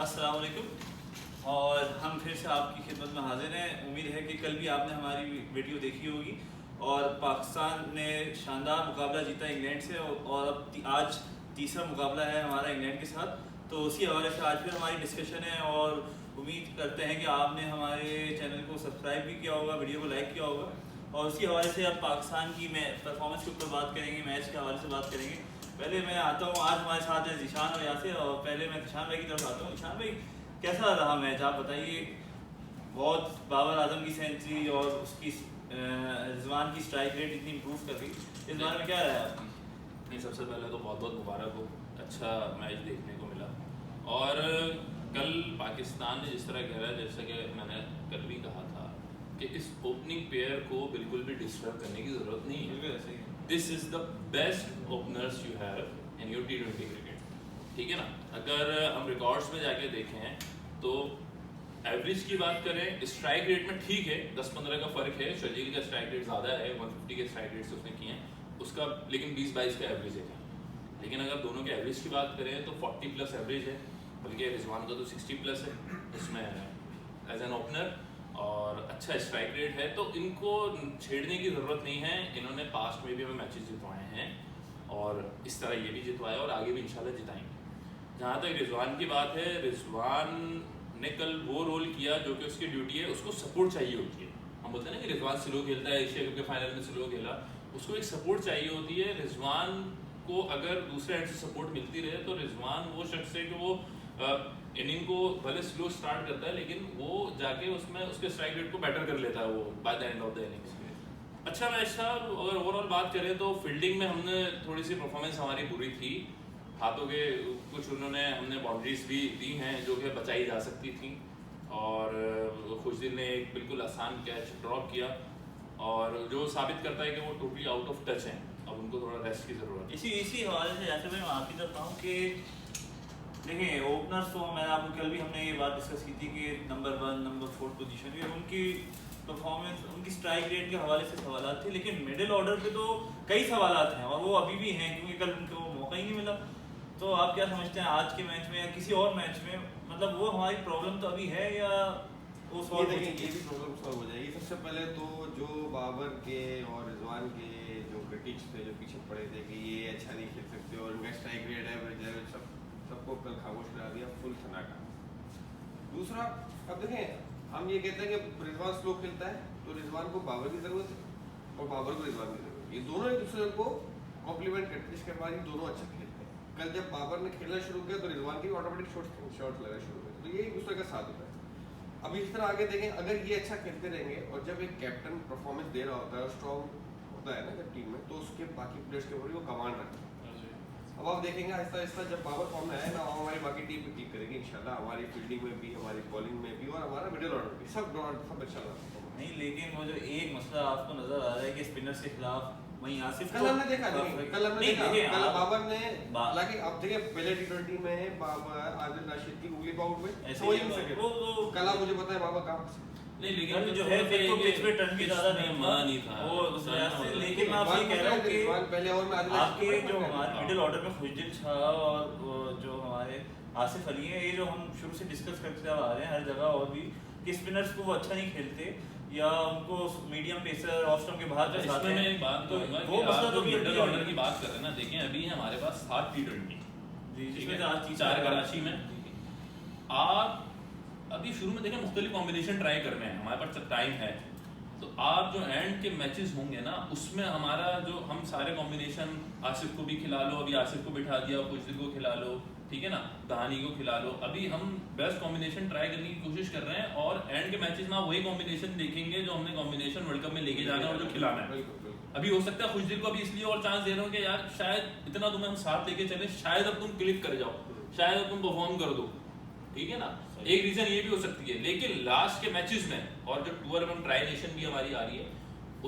अस्सलाम वालेकुम। और हम फिर से आपकी खिदमत में हाजिर हैं। उम्मीद है कि कल भी आपने हमारी वीडियो देखी होगी और पाकिस्तान ने शानदार मुकाबला जीता इंग्लैंड से और अब आज तीसरा मुकाबला है हमारा इंग्लैंड के साथ। तो उसी हवाले से आज फिर हमारी डिस्कशन है और उम्मीद करते हैं कि आपने हमारे चैनल को सब्सक्राइब भी किया होगा, वीडियो को लाइक किया होगा। और उसी हवाले से अब पाकिस्तान की परफॉर्मेंस के ऊपर बात करेंगे, मैच के हवाले से बात करेंगे। पहले मैं आता हूँ, आज हमारे साथ है ज़ीशान और यासिर, और पहले मैं ज़ीशान भाई की तरफ आता हूँ। ज़ीशान भाई, कैसा रहा मैच, आप बताइए। बहुत बाबर आजम की सेंचुरी और उसकी रिजवान की स्ट्राइक रेट इतनी इम्प्रूव कर गई, इस बारे में क्या रहा है आपकी? नहीं, सबसे पहले तो बहुत बहुत मुबारक हो, अच्छा मैच देखने को मिला। और कल पाकिस्तान ने जिस तरह खेला, जैसे कि मैंने कल भी कहा था कि इस ओपनिंग पेयर को बिल्कुल भी डिस्टर्ब करने की ज़रूरत नहीं है। बिल्कुल ऐसे ही। This is the best openers you have in your T20 cricket, ठीक है ना। अगर हम रिकॉर्ड्स में जाके देखें तो एवरेज की बात करें, स्ट्राइक रेट में ठीक है 10-15 का फ़र्क है। शर्जील का स्ट्राइक रेट ज़्यादा है, 150 के स्ट्राइक रेट से उसने किए हैं उसका, लेकिन 20-22 का एवरेज है। लेकिन अगर दोनों के एवरेज की बात करें तो 40+ एवरेज है, बल्कि रिजवान का तो 60+ है उसमें एज एन ओपनर, और अच्छा स्ट्राइक रेट है। तो इनको छेड़ने की ज़रूरत नहीं है। इन्होंने पास्ट में भी हमें मैचेस जितवाए हैं और इस तरह ये भी जितवाए और आगे भी इंशाल्लाह जिताएंगे। जहाँ तक रिजवान की बात है, रिजवान ने कल वो रोल किया जो कि उसकी ड्यूटी है। उसको सपोर्ट चाहिए होती है। हम बोलते हैं ना कि रिजवान स्लो खेलता है, एशिया कप के फाइनल में स्लो खेला, उसको एक सपोर्ट चाहिए होती है। रिजवान को अगर दूसरे एंड से सपोर्ट मिलती रहे तो रिजवान वो शख्स है कि वो इनिंग को भले स्लो स्टार्ट करता है लेकिन वो जाके उसमें उसके स्ट्राइक रेट को बेटर कर लेता है वो by the end of the innings. अच्छा मैच था। अगर ओवरऑल बात करें तो फील्डिंग में हमने थोड़ी सी परफॉर्मेंस हमारी बुरी थी। हाथों के कुछ हमने बाउंड्रीज भी दी हैं जो कि बचाई जा सकती थी, और खुशदिल ने एक बिल्कुल आसान कैच ड्रॉप किया और जो साबित करता है कि वो टोटली आउट ऑफ टच हैं। अब उनको थोड़ा रेस्ट की ज़रूरत है। इसी हवाले से जैसे मैं आपकी तरफ हूँ कि देखिए, ओपनर्स तो मैंने आपको कल भी हमने ये बात डिस्कस की थी कि नंबर 1 नंबर 4 पोजीशन पे उनकी परफॉर्मेंस, उनकी स्ट्राइक रेट के हवाले से सवालात थे, लेकिन मिडिल ऑर्डर पे तो कई सवालात हैं और वो अभी भी हैं क्योंकि कल उनको मौका ही नहीं मिला। तो आप क्या समझते हैं आज के मैच में या किसी और मैच में, मतलब वो हमारी प्रॉब्लम तो अभी है या वो सॉल्व हो ये चुकी है? भी प्रॉब्लम सॉल्व हो जाएगी। सबसे पहले तो जो बाबर के और रिजवान के जो क्रिटिक्स थे जो पीछे पड़े थे कि ये अच्छा नहीं खेल सकते और इनका स्ट्राइक रेट एवरेज है, सबको कल खामोश करा दिया, फुल सन्नाटा। दूसरा, अब देखें हम ये कहते हैं कि रिजवान स्लो खेलता है तो रिजवान को बाबर की ज़रूरत है और बाबर को रिजवान की ज़रूरत है। ये दोनों एक दूसरे को कॉम्प्लीमेंट करते हैं, इसके बाद ये दोनों अच्छा खेलते हैं। कल जब बाबर ने खेलना शुरू किया तो रिजवान की ऑटोमेटिक शॉट लगना शुरू हुए, तो ये एक दूसरे का साथ होता है। अब इस तरह आगे देखें, अगर ये अच्छा खेलते रहेंगे और जब एक कैप्टन परफॉर्मेंस दे रहा होता है और स्ट्रॉन्ग होता है ना जब टीम में, तो उसके बाकी प्लेयर्स के ऊपर वो कमांड रखता है। अब आप देखेंगे आहिस्ता आहिस्ता जब बाबर फॉर्म में आए ना, हमारी बाकी टीम भी ठीक करेगी इंशाल्लाह, हमारी फील्डिंग में भी, हमारी बॉलिंग में भी और हमारा मिडिल ऑर्डर भी, सब अच्छा रहा। नहीं, लेकिन वो जो एक मसला आपको नजर आ रहा है कि स्पिनर्स के खिलाफ वहीं आसिफ कल हमने देखा कल बाबर ने, हालांकि अब देखिए पहले T20 में बाबर आदिल राशिद की उंगली पे आउट हुए, समझ नहीं सके। कल मुझे पता है बाबर कहाँ नहीं, लेकिन जो है देखो पिच पे टर्न भी ज्यादा नहीं मना नहीं था वो, लेकिन मैं आपसे कह रहा हूँ कि पहले और में आपके जो हमारे मिडिल ऑर्डर में खुशदिल शाह और जो हमारे आसिफ अली हैं, ये जो हम शुरू से डिस्कस करते आ रहे हैं हर जगह और भी कि स्पिनर्स को वो अच्छा नहीं खेलते या उनको मीडियम पेसर ऑफ स्टंप के बाहर इसमें मैं एक बात कहूंगा कि वो मसला आप तो जो मिडिल ऑर्डर की बात कर रहे हैं ना, देखें अभी हमारे पास 7 T20 जिसमें 4 कराची में। आप अभी शुरू में देखें मुख्तलिफ कॉम्बिनेशन ट्राई कर रहे हैं, हमारे पास टाइम है, तो आप जो एंड के मैचेस होंगे ना उसमें हमारा जो हम सारे कॉम्बिनेशन, आसिफ को भी खिला लो, अभी आसिफ को बिठा दिया, खुशदिल को खिला लो, ठीक है ना, दहानी को खिला लो, अभी हम बेस्ट कॉम्बिनेशन ट्राई करने की कोशिश कर रहे हैं और एंड के मैचेस में आप वही कॉम्बिनेशन देखेंगे जो हमने कॉम्बिनेशन वर्ल्ड कप में लेके जाना है और जो खिलाना है। अभी हो सकता है खुशदिल को अभी इसलिए और चांस दे रहे हो कि यार शायद इतना तुम्हें हम साथ लेके चले, शायद अब तुम क्लिक कर जाओ, शायद अब तुम परफॉर्म कर दो, ठीक है ना, एक रीजन ये भी हो सकती है। लेकिन लास्ट के मैचेस में और जो टूर एंड ट्राई नेशन भी हमारी आ रही है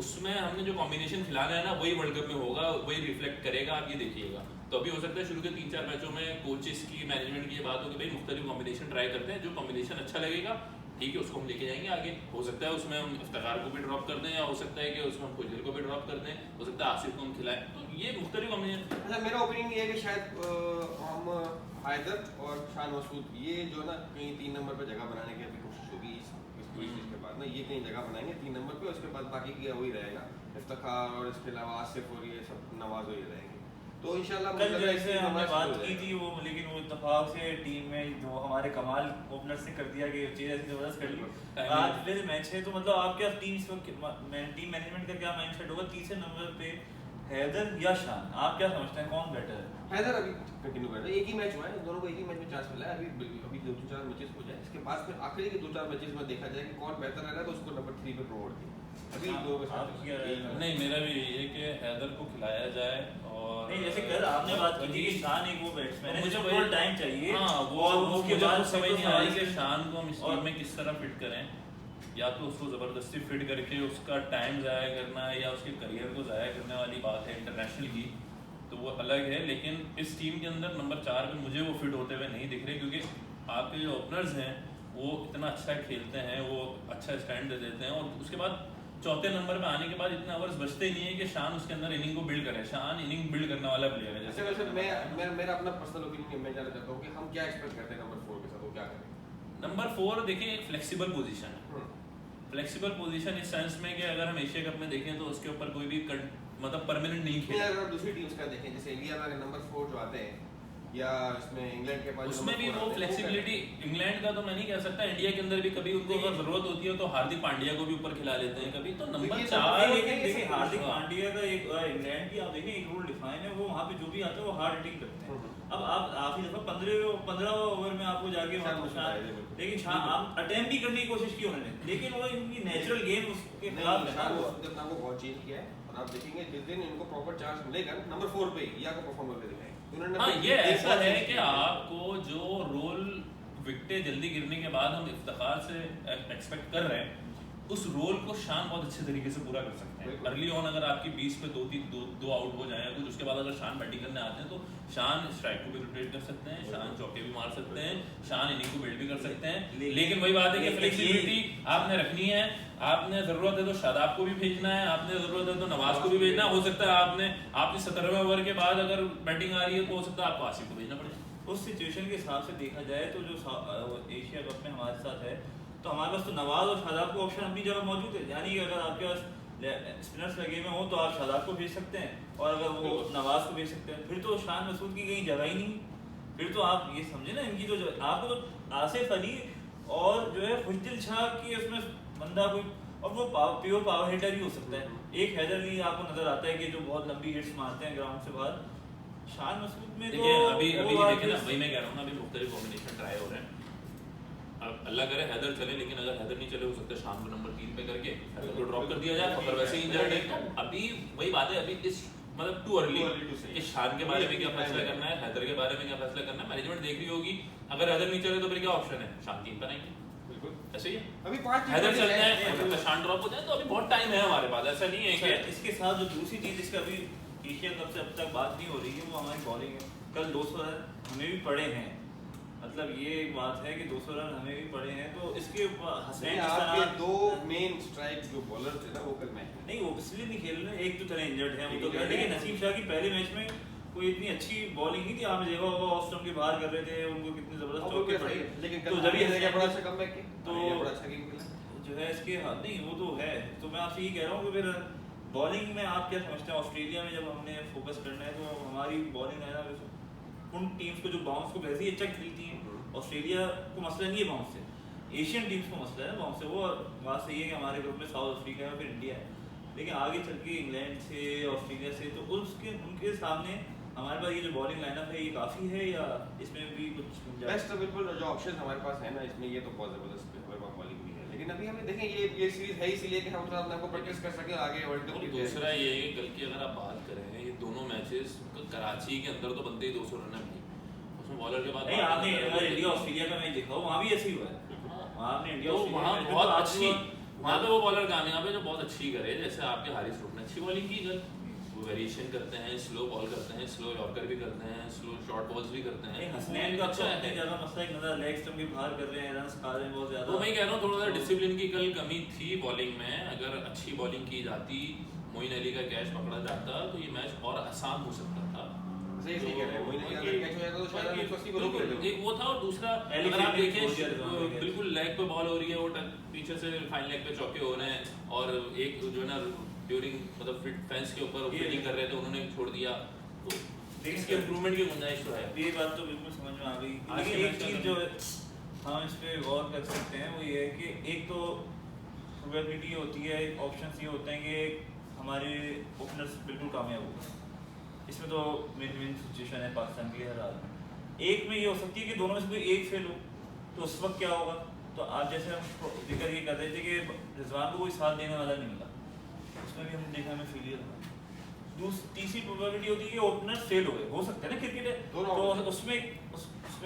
उसमें हमने जो कॉम्बिनेशन खिलाना है ना वही वर्ल्ड कप में होगा, वही रिफ्लेक्ट करेगा, आप ये देखिएगा। तो अभी हो सकता है शुरू के 3-4 मैचों में कोचेस की, मैनेजमेंट की ये बात हो कि भाई मुख्तलिफ कॉम्बिनेशन ट्राई करते हैं, जो कॉम्बिनेशन अच्छा लगेगा ठीक है उसको हम लेके जाएंगे आगे। हो सकता है उसमें हम इफ्तिखार को भी ड्रॉप कर दें या हो सकता है कि उसमें हम खुशदिल को भी ड्रॉप कर दें, हो सकता है आसिफ को हम खिलाएं, तो ये मुख्तलिफ कॉम्बिनेशन। अच्छा, मेरा ओपिनियन ये है कि शायद हम हैदर और शान मसूद ये जो ना कहीं 3 नंबर पे जगह बनाने की अभी कोशिश होगी इस पूरी चीज़ के बाद ना, ये कहीं जगह बनाएंगे 3 नंबर पे, उसके बाद बाकी की वही रहेगा इफ्तिखार और इसके अलावा आसिफ और ये सब नवाज वही रहेंगे। तो इंशाल्लाह कल जैसे हमने बात की थी वो, लेकिन वो इत्तेफाक से टीम में जो हमारे कमाल ओपनर से कर दिया कि चीज़ ऐसी जबरदस्त कर ली। आज फिर मैच है तो मतलब आप क्या टीम मैनेजमेंट का क्या माइंडसेट होगा? तीसरे नंबर पे हैदर या शान, आप क्या समझते हैं कौन बेटर है? हैदर अभी कंटिन्यू कर रहे हैं, एक ही मैच हुआ है, इन दोनों को एक ही मैच में चांस मिला है, अभी 2-4 मैचेस हो जाए, इसके बाद फिर आखिरी के 2-4 मैचेस में देखा जाए कि कौन बेहतर रह रहा है तो उसको नंबर 3 पे प्रमोट किया। अभी दो के साथ नहीं, मेरा भी यही है कि हैदर को खिलाया जाए। और नहीं, जैसे कल आपने बात की थी कि शान एक वो बैट्समैन है मुझे मुझे बहुत टाइम चाहिए। हाँ, वो उसके मुझे बाद तो समझ नहीं आ रही कि शान को हम इस और टीम में किस तरह फिट करें, या तो उसको ज़बरदस्ती फिट करके उसका टाइम ज़ाया करना है, या उसके करियर को ज़ाया करने वाली बात है इंटरनेशनल की, तो वो अलग है। लेकिन इस टीम के अंदर नंबर 4 पे मुझे वो फिट होते हुए नहीं दिख रहे, क्योंकि आपके जो ओपनर्स हैं वो इतना अच्छा खेलते हैं, वो अच्छा स्टैंड दे देते हैं, और उसके बाद चौथे नंबर पे आने के बाद इतने ओवर्स बचते ही नहीं है कि शान उसके अंदर इनिंग को बिल्ड करे। शान इनिंग बिल्ड करने वाला प्लेयर है। अच्छा, वैसे मेरा अपना पर्सनल ओपिनियन मैं जानना चाहता हूँ कि हम क्या एक्सपेक्ट करते हैं नंबर 4 के साथ, वो क्या करें? नंबर 4 देखिए एक फ्लेक्सिबल पोजीशन है। फ्लेक्सिबल पोजीशन इस सेंस में कि अगर हम एशिया कप में देखें तो उसके ऊपर कोई भी मतलब परमानेंट नहीं खेल। अगर आप दूसरी टीम्स का देखें, जैसे इंडिया में नंबर 4 जो आते हैं, या इसमें इंग्लैंड के पास उसमें भी वो फ्लेक्सिबिलिटी, इंग्लैंड का तो मैं नहीं कह सकता, इंडिया के अंदर भी कभी उनको अगर जरूरत होती है तो हार्दिक पांड्या को भी ऊपर खिला लेते हैं कभी। तो नंबर 4 लेकिन देखिए हार्दिक पांड्या का एक इंग्लैंड की आप देखें एक रूल डिफाइन है, वो वहाँ पे जो भी आता है वो हार्ड हिटिंग करते हैं। अब आप आखिरी दफा 15 ओवर में आपको जाके लेकिन आप अटेम्प्ट भी करने की कोशिश की उन्होंने, लेकिन वो इनकी नेचुरल गेम उसके खिलाफ है। अपना को बहुत चेंज किया है, और आप देखेंगे जिस दिन इनको प्रॉपर चांस मिलेगा नंबर 4 पे या को परफॉर्म करके दिखाएंगे। हाँ, ये ऐसा है कि आपको जो रोल विकेटें जल्दी गिरने के बाद हम इफ्तिखार से एक्सपेक्ट कर रहे हैं, उस रोल को शान बहुत अच्छे तरीके से पूरा कर सकते हैं। अर्ली ऑन अगर आपकी 20 पे 2 आउट हो जाए कुछ, उसके बाद अगर शान बैटिंग करने आते हैं तो शान स्ट्राइक को भी रोटेट कर सकते हैं, शान चौके भी मार सकते हैं, शान इनिंग को बिल्ड भी कर सकते हैं। लेकिन वही बात है कि फ्लेक्सिबिलिटी आपने रखनी है। आपने जरूरत है तो शादाब को भी भेजना है, आपने जरूरत है तो नवाज को भी भेजना है। हो सकता है आपने 17वें ओवर के बाद अगर बैटिंग आ रही है तो हो सकता है आपको आसिफ को भेजना पड़े। उस सिचुएशन के हिसाब से देखा जाए तो जो एशिया कप में हमारे साथ है तो हमारे पास तो नवाज और शादाब को ऑप्शन अपनी जगह मौजूद है। यानी कि अगर आपके पास स्पिनर्स लगे हुए हो तो आप शादाब को भेज सकते हैं, और अगर वो नवाज को भेज सकते हैं, फिर तो शान मसूद की कहीं जगह ही नहीं। फिर तो आप ये समझे ना, इनकी जो आपको तो आसिफ अली और जो है खुशदिल शाह की उसमें बंदा कोई, और वो प्योर पावर हिटर ही हो सकता है। एक हैदर अली आपको नजर आता है कि जो बहुत लंबी हिट्स मारते हैं ग्राउंड से बाहर। शान मसूद में तो अभी देखें ना, वही मैं कह रहा हूँ ना, अभी मुख्तलिफ कॉम्बिनेशन ट्राई हो रहे हैं। अब अल्लाह करे हैदर चले, लेकिन अगर हैदर नहीं चले हो सकता है शान को नंबर 3 पे करके हैदर को ड्रॉप कर दिया जाए। अगर वैसे ही इंजर्ड है तो अभी वही बात है, अभी इस मतलब टू अर्ली कि शान के बारे में क्या फैसला करना है, हैदर के बारे में क्या फैसला करना है, मैनेजमेंट देख रही होगी। अगर हैदर नहीं चले तो फिर क्या ऑप्शन है, शान 3 पे नहीं, ऐसे ही है। अभी 5 हैदर चलते हैं, शान ड्रॉप हो जाए तो अभी बहुत टाइम है हमारे पास। ऐसा नहीं है कि इसके साथ जो दूसरी चीज इसका अभी एशिया कप से अब तक बात नहीं हो रही है वो हमारी बॉलिंग है। कल 200 रन हमें भी पड़े हैं, मतलब ये एक बात है कि 200 रन हमें भी पड़े हैं। तो इसके ऊपर हसनैन आपके 2 मेन स्ट्राइक जो बॉलर थे ना वो कल मैच नहीं, वो इसलिए नहीं खेल रहे, एक तो चले इंजर्ड है वो तो, लेकिन नसीम शाह की पहले मैच में कोई इतनी अच्छी बॉलिंग नहीं थी। आपने देखा होगा ऑफ स्टंप के बाहर कर रहे थे, उनको कितने जबरदस्त चौके पड़े, लेकिन तो जब ये बड़ा अच्छा कमबैक किया, तो बड़ा अच्छा गेम खेला जो है इसके हाथ नहीं, वो तो है। तो मैं आपसे ये कह रहा हूँ कि फिर बॉलिंग में आप क्या समझते हैं? ऑस्ट्रेलिया में जब हमने फोकस करना है तो हमारी बॉलिंग है ना, उन टीम्स को जो बाउंस को वैसे ही अच्छा खेलती हैं, ऑस्ट्रेलिया को मसला नहीं है बाउंस से, एशियन टीम्स को मसला है बाउंस से। वो बात सही है कि हमारे ग्रुप में साउथ अफ्रीका है फिर इंडिया है, लेकिन आगे चल के इंग्लैंड से ऑस्ट्रेलिया से तो उनके सामने हमारे पास ये जो बॉलिंग लाइनअप है ये काफ़ी है, या इसमें भी कुछ बेस्ट बिल्कुल जो ऑप्शन हमारे पास है ना इसमें, ये तो बहुत ज़बरदस्त बॉलिंग भी है। लेकिन अभी हमें देखें ये सीरीज है इसीलिए कि हम थोड़ा अपने को प्रैक्टिस कर सकें आगे वर्ल्ड कप की। दूसरा ये है कि कल की अगर आप बात करें ये दोनों मैचेस कराची के अंदर तो बनते ही 200 रन है, उसमें बॉलर के बाद नहीं, आपने अगर इंडिया ऑस्ट्रेलिया का मैच देखा हो वहाँ भी ऐसे ही हुआ है। आपने इंडिया वहाँ बहुत अच्छी, वहाँ पे वो बॉलर कामयाब है जो बहुत अच्छी करे, जैसे आपके हारिस रूट ने अच्छी बॉलिंग की कल, वो वेरिएशन करते हैं, स्लो बॉल करते हैं, स्लो यॉर्कर भी करते हैं, स्लो शॉर्ट बॉल्स भी करते हैं। हसनैन का अच्छा है, ज्यादा मसला एक नजर लेग स्टंप के बाहर कर रहे हैं, रन्स खा रहे हैं बहुत ज्यादा। तो मैं कह रहा हूँ थोड़ा सा डिसिप्लिन की कल कमी थी बॉलिंग में। अगर अच्छी बॉलिंग की जाती, मोइन अली का कैच पकड़ा जाता तो ये मैच और आसान हो सकता था। सही सही कह रहे हैं, वही नहीं अगर कैच हो जाएगा तो शायद 180 को रोक लेते हो। एक वो था और दूसरा एलिस अगर आप ने देखें बहुत ज्यादा रन मारे। बिल्कुल लेग पे बॉल हो रही है, वो पीछे से फाइन लेग पे चौके हो रहे हैं और एक जो है ना ड्यूरिंग मतलब फिट फेंस के ऊपर फील्डिंग कर रहे थे, उन्होंने छोड़ दिया, तो इसके इंप्रूवमेंट की गुंजाइश तो है। ये बात तो बिल्कुल समझ में आ गई। आज के लेकिन एक मैच चीज़ का जो हम इस पे गौर कर सकते हैं वो ये है कि एक तो प्रोबेबिलिटी होती है, ऑप्शंस ये होते हैं कि हमारे ओपनर्स बिल्कुल कामयाब होगा, इसमें तो विन विन सिचुएशन है पाकिस्तान के लिए हर हाल में। एक में ये हो सकती है कि दोनों में से कोई एक फेल हो, तो उस वक्त क्या होगा, तो आज जैसे हम जिक्र ये कर रहे थे कि रिजवान को कोई साथ देने वाला नहीं मिला, उसमें भी हमने देखा हमें फेलियर हुआ। तीसरी प्रोबेबिलिटी होती है कि ओपनर फेल हो गए, हो सकता है ना क्रिकेट है, तो उसमें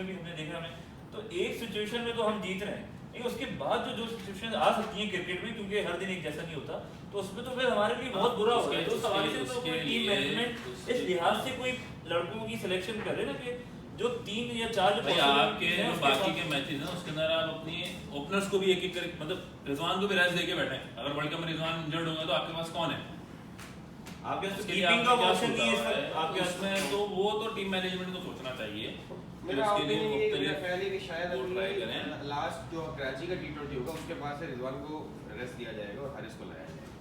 भी हमने देखा हमें, तो एक सिचुएशन में तो हम जीत रहे हैं, लेकिन उसके बाद जो सिचुएशन आ सकती है क्रिकेट में, क्योंकि हर दिन एक जैसा नहीं होता, तो उसमें तो फिर हमारे लिए बहुत बुरा होगा। तो सवाल से तो कोई टीम मैनेजमेंट इस लिहाज से कोई लड़कों की सिलेक्शन करे ना कि जो 3 या 4 जो भाई आपके जो बाकी के मैचेस हैं उसके अंदर आप अपनी ओपनर्स को भी एक एक करके मतलब रिजवान को भी रेस्ट देके बैठे हैं। अगर वर्ल्ड कप में रिजवान इंजर्ड होगा तो आपके पास कौन है? आपके पास उसके लिए कीपिंग का आपने क्या ऑप्शन नहीं है सोचा इस वक्त आपके उसमें, पास तो वो तो टीम मैनेजमेंट को सोचना चाहिए। मेरा उसके लिए opinion ये मेरा मुख्तलिफ ख्याल है कि शायद वो try करें। अभी लास्ट जो कराची का T20 होगा उसके बाद से रिजवान को रेस्ट दिया जाएगा और हारिस को लाया जाएगा,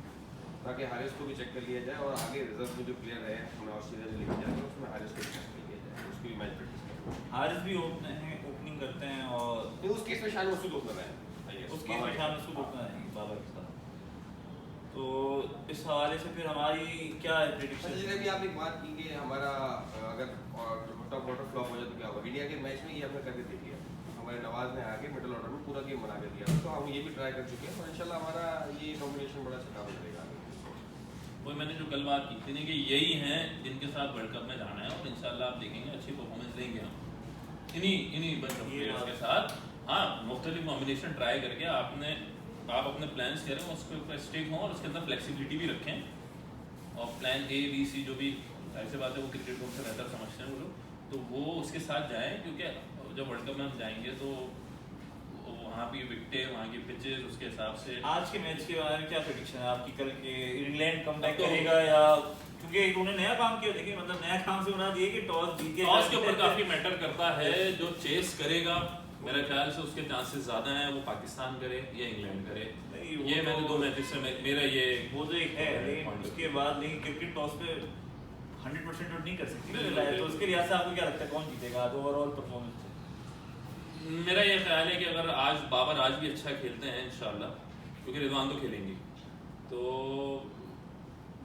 ताकि हारिस को भी चेक कर लिया जाए और आगे रिजर्व में जो प्लेयर रहे हमें ऑस्ट्रेलिया से लेके जाएंगे उसमें हारिस को चेक कर लिया जाए, उसकी भी मैच प्रैक्टिस करेंगे। हारिस भी ओपनिंग करते हैं और तो उस केस में शान मसूद ओपनर है, उसके निशान उसको रोकना है बाबर के साथ। तो इस हवाले से फिर हमारी क्या है प्रेडिक्शन? अच्छा, जैसे भी आपने बात की कि हमारा अगर टॉप ऑर्डर फ्लॉप हो जाए तो क्या होगा, इंडिया के मैच में ये हमने करके देख लिया, हमारे नवाज ने आके मिडिल ऑर्डर में पूरा गेम बना के दिया, तो हम ये भी ट्राई कर चुके हैं और इंशाल्लाह हमारा ये कॉम्बिनेशन बड़ा अच्छा काम करेगा। वही मैंने जो कल बात की थी ना कि यही हैं जिनके साथ वर्ल्ड कप में जाना है और इंशाल्लाह आप देखेंगे अच्छी परफॉर्मेंस देंगे हम इन्हीं बंच ऑफ प्लेयर्स के साथ। हाँ, मुख्तलिफ कॉम्बिनेशन ट्राई करके आप अपने प्लान्स करें, उसके ऊपर स्टिक हों और उसके अंदर फ्लेक्सिबिलिटी भी रखें और प्लान A B C जो भी जाहिर सी बात है वो क्रिकेट को बेहतर समझते हैं वो लोग, तो वो उसके साथ जाएं, क्योंकि जब वर्ल्ड कप में हम जाएंगे तो वहाँ की विकेटें, वहाँ की पिचेस, उसके हिसाब से। आज के मैच के बारे में क्या प्रेडिक्शन है आपकी? कल के इंग्लैंड कमबैक तो करेगा या, क्योंकि उन्होंने नया काम किया, देखिए मतलब नया काम से बना दिए कि टॉस जीत के, टॉस के ऊपर काफी मैटर करता है, जो चेस करेगा मेरा ख्याल से उसके चांसेस ज्यादा हैं वो पाकिस्तान करे या इंग्लैंड करे। ये मैंने 2 मैचेस से मेरा ये वो तो एक है, लेकिन उसके बाद लेकिन क्रिकेट टॉस पे 100% तो नहीं कर सकती ना, तो उसके लिहाज से आपको क्या लगता है कौन जीतेगा आज ओवरऑल परफॉर्मेंस से? मेरा ये ख्याल है कि अगर आज बाबर आज भी अच्छा खेलते हैं इंशाल्लाह, क्योंकि रिजवान तो खेलेंगे, तो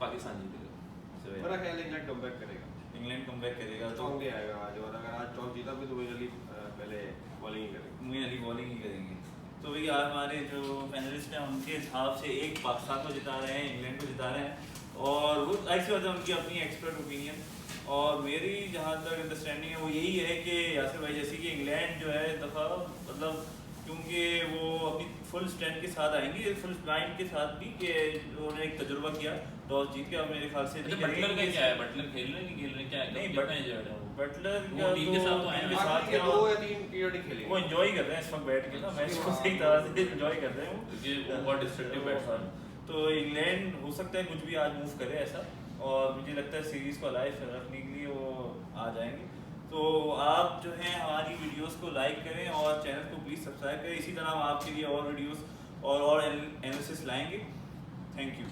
पाकिस्तान जीतेगा। मेरा ख्याल है इंग्लैंड कमबैक करेगा, इंग्लैंड कमबैक करेगा तो स्ट्रांग डे आएगा आज, और अगर आज टॉस जीता भी तो मोइन अली पहले बॉलिंग ही करेंगे। मोइन अली बॉलिंग ही करेंगे। तो भैया हमारे जो पैनलिस्ट हैं उनके हिसाब से एक पाकिस्तान को जिता रहे हैं, इंग्लैंड को जिता रहे हैं, और वो ऐसी बात है उनकी अपनी एक्सपर्ट ओपिनियन, और मेरी जहाँ तक अंडरस्टैंडिंग है वो यही है कि यासिर भाई जैसे कि इंग्लैंड जो है दफ़ा मतलब क्योंकि वो अपनी फुल स्ट्रेंथ के साथ आएंगे, फुल माइंड के साथ भी, कि उन्होंने एक तजुर्बा किया टॉस जीत के, अब मेरे ख्याल से बटलर का क्या है, बटलर खेल रहे हैं कि खेल रहे हैं क्या है? नहीं, बटलर वो टीम के साथ तो आए हैं, आज के 2 या 3 T20 खेलेंगे, वो एंजॉय कर रहे हैं इस वक्त बैठ के ना मैच को, सही तरह से एंजॉय कर रहे हैं क्योंकि वो बहुत डिस्ट्रक्टिव बैट्समैन। तो इंग्लैंड हो सकता है कुछ भी आज मूव करे ऐसा, और मुझे लगता है सीरीज को अलाइव रखने के लिए वो आ जाएंगे। तो आप जो है हमारी वीडियोस को लाइक करें और चैनल को प्लीज़ सब्सक्राइब करें, इसी तरह हम आपके लिए और वीडियोस और एनालिसिस लाएंगे। Thank you.